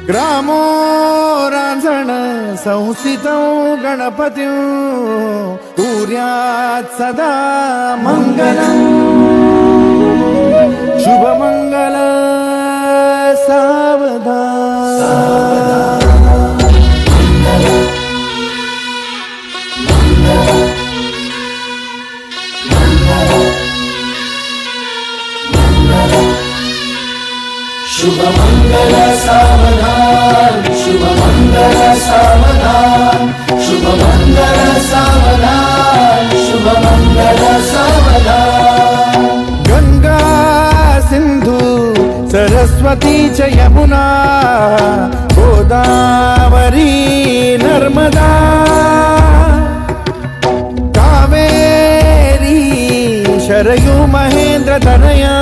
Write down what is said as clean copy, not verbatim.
ग्रामो रांझण संस्थितौ गणपतिं कुर्यात् सदा मंगलम् शुभमंगल सावधान शुभमंगल सावधान शुभमंगल सावधान शुभमंगल सावधान शुभमंगल सावधान गंगा सिंधु सरस्वती च यमुना गोदावरी नर्मदा कावेरी शरयू महेंद्र तनया